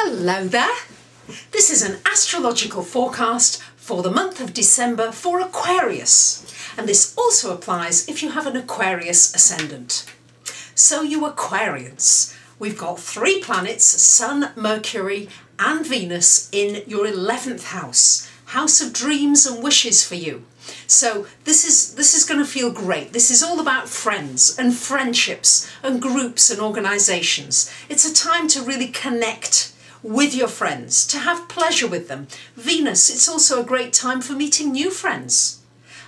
Hello there! This is an astrological forecast for the month of December for Aquarius, and this also applies if you have an Aquarius ascendant. So you Aquarians, we've got 3 planets, Sun, Mercury and Venus in your 11th house, house of dreams and wishes for you. So this is going to feel great. This is all about friends and friendships and groups and organisations. It's a time to really connect with your friends, to have pleasure with them. Venus, it's also a great time for meeting new friends,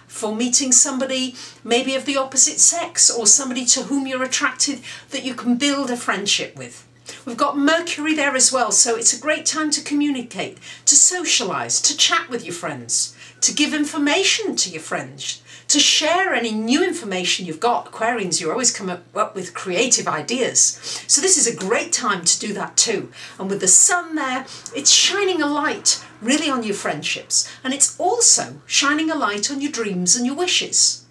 for meeting somebody maybe of the opposite sex or somebody to whom you're attracted that you can build a friendship with. We've got Mercury there as well, so it's a great time to communicate, to socialise, to chat with your friends, to give information to your friends, to share any new information you've got. Aquarians, you always come up with creative ideas. So this is a great time to do that too. And with the sun there, it's shining a light really on your friendships. And it's also shining a light on your dreams and your wishes.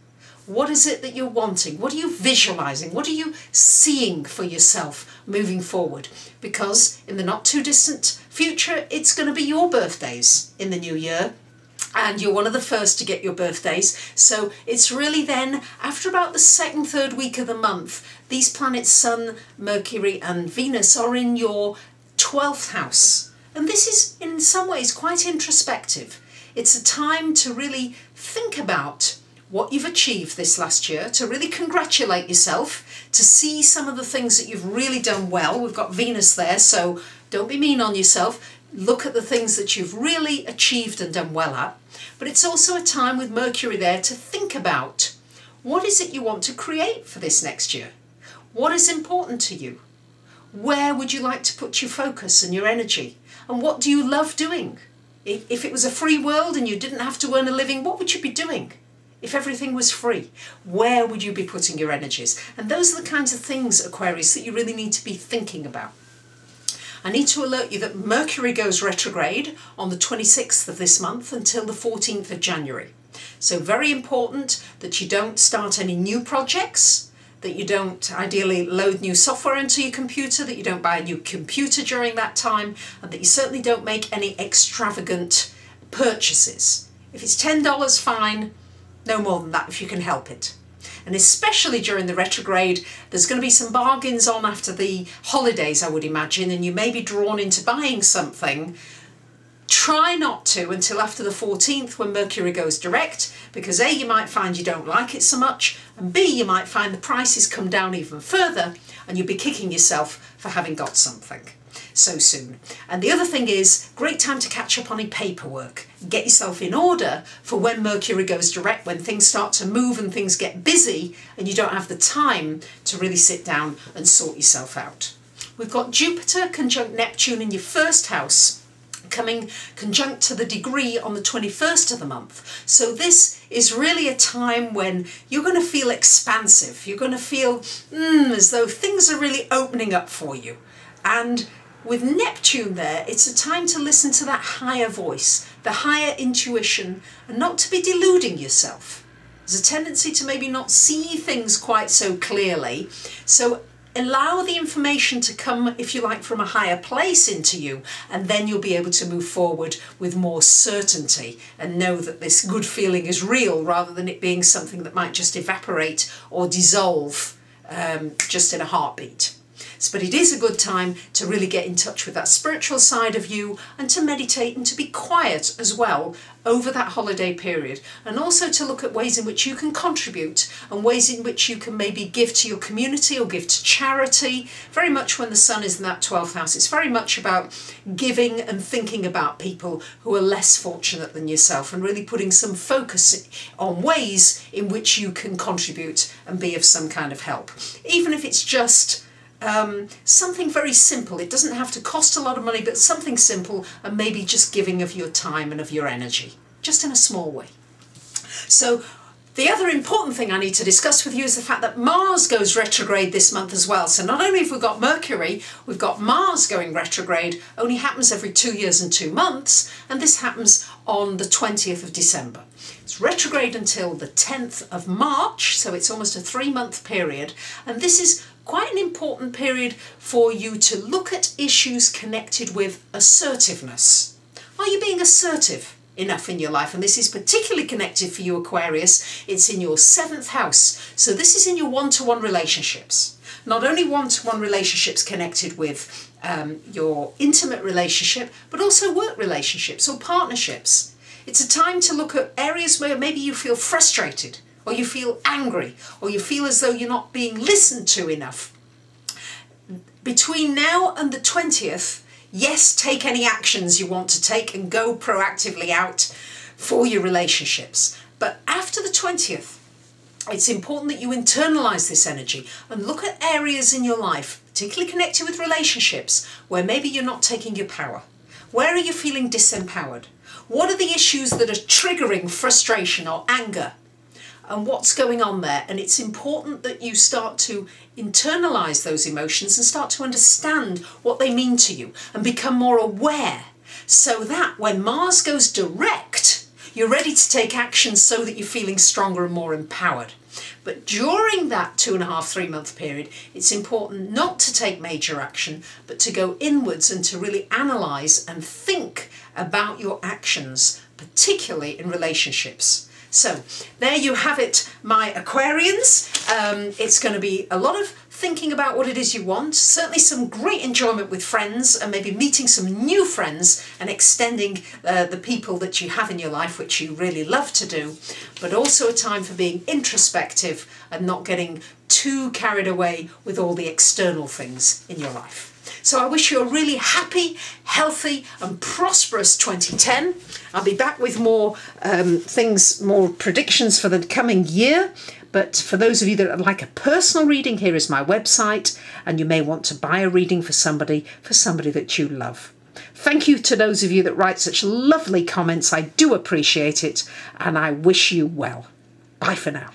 What is it that you're wanting? What are you visualising? What are you seeing for yourself moving forward? Because in the not too distant future, it's going to be your birthdays in the new year. And you're one of the first to get your birthdays. So it's really then, after about the 2nd, 3rd week of the month, these planets, Sun, Mercury and Venus, are in your 12th house. And this is in some ways quite introspective. It's a time to really think about what you've achieved this last year, to really congratulate yourself, to see some of the things that you've really done well. We've got Venus there, so don't be mean on yourself. Look at the things that you've really achieved and done well at. But it's also a time with Mercury there to think about what is it you want to create for this next year? What is important to you? Where would you like to put your focus and your energy? And what do you love doing? If it was a free world and you didn't have to earn a living, what would you be doing? If everything was free, where would you be putting your energies? And those are the kinds of things, Aquarius, that you really need to be thinking about. I need to alert you that Mercury goes retrograde on the 26th of this month until the 14th of January. So very important that you don't start any new projects, that you don't ideally load new software into your computer, that you don't buy a new computer during that time, and that you certainly don't make any extravagant purchases. If it's $10, fine, no more than that if you can help it. And especially during the retrograde, there's going to be some bargains on after the holidays, I would imagine, and you may be drawn into buying something. Try not to until after the 14th when Mercury goes direct, because A, you might find you don't like it so much, and B, you might find the prices come down even further and you'll be kicking yourself for having got something so soon. And the other thing is, great time to catch up on your paperwork. Get yourself in order for when Mercury goes direct, when things start to move and things get busy and you don't have the time to really sit down and sort yourself out. We've got Jupiter conjunct Neptune in your 1st house, coming conjunct to the degree on the 21st of the month. So this is really a time when you're going to feel expansive. You're going to feel as though things are really opening up for you. And with Neptune there, it's a time to listen to that higher voice, the higher intuition, and not to be deluding yourself. There's a tendency to maybe not see things quite so clearly. So allow the information to come, if you like, from a higher place into you, and then you'll be able to move forward with more certainty and know that this good feeling is real rather than it being something that might just evaporate or dissolve just in a heartbeat. But it is a good time to really get in touch with that spiritual side of you and to meditate and to be quiet as well over that holiday period, and also to look at ways in which you can contribute and ways in which you can maybe give to your community or give to charity. Very much when the sun is in that 12th house, it's very much about giving and thinking about people who are less fortunate than yourself and really putting some focus on ways in which you can contribute and be of some kind of help. Even if it's just something very simple. It doesn't have to cost a lot of money, but something simple, and maybe just giving of your time and of your energy, just in a small way. So the other important thing I need to discuss with you is the fact that Mars goes retrograde this month as well. So not only have we got Mercury, we've got Mars going retrograde. Only happens every 2 years and 2 months, and this happens on the 20th of December. It's retrograde until the 10th of March, so it's almost a 3-month period, and this is quite an important period for you to look at issues connected with assertiveness. Are you being assertive enough in your life? And this is particularly connected for you, Aquarius. It's in your 7th house. So this is in your one-to-one relationships. Not only one-to-one relationships connected with your intimate relationship, but also work relationships or partnerships. It's a time to look at areas where maybe you feel frustrated, or you feel angry, or you feel as though you're not being listened to enough. Between now and the 20th, yes, take any actions you want to take and go proactively out for your relationships. But after the 20th, it's important that you internalize this energy and look at areas in your life, particularly connected with relationships, where maybe you're not taking your power. Where are you feeling disempowered? What are the issues that are triggering frustration or anger? And what's going on there? And it's important that you start to internalize those emotions and start to understand what they mean to you and become more aware, so that when Mars goes direct, you're ready to take action so that you're feeling stronger and more empowered. But during that 2.5, 3 month period, it's important not to take major action, but to go inwards and to really analyze and think about your actions, particularly in relationships. So there you have it, my Aquarians. It's going to be a lot of thinking about what it is you want, certainly some great enjoyment with friends and maybe meeting some new friends and extending the people that you have in your life, which you really love to do, but also a time for being introspective and not getting too carried away with all the external things in your life. So I wish you a really happy, healthy and prosperous 2010. I'll be back with more more predictions for the coming year. But for those of you that would like a personal reading, here is my website, and you may want to buy a reading for somebody that you love. Thank you to those of you that write such lovely comments. I do appreciate it, and I wish you well. Bye for now.